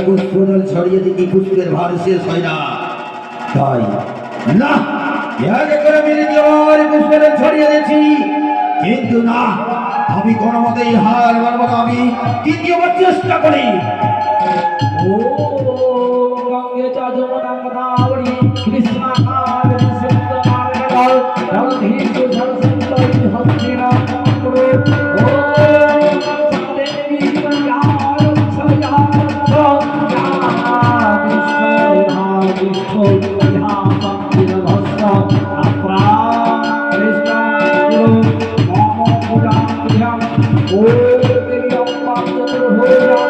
পুষ্পজল ছড়িয়ে দেখি পুষ্পের ভার শেষ হয় না, তাই না করে পুষ্পজল ছড়িয়ে দিয়েছি, কিন্তু না আমি কোনো মতেই হার মানব না। আমি তৃতীয়বার চেষ্টা করি। ও গঙ্গে যমুনা গোদাবরী কৃষ্ণা কাবেরী সিন্ধু নর্মদা জলধি সুধর্ষন্তরি হস্তিনা ও Oh,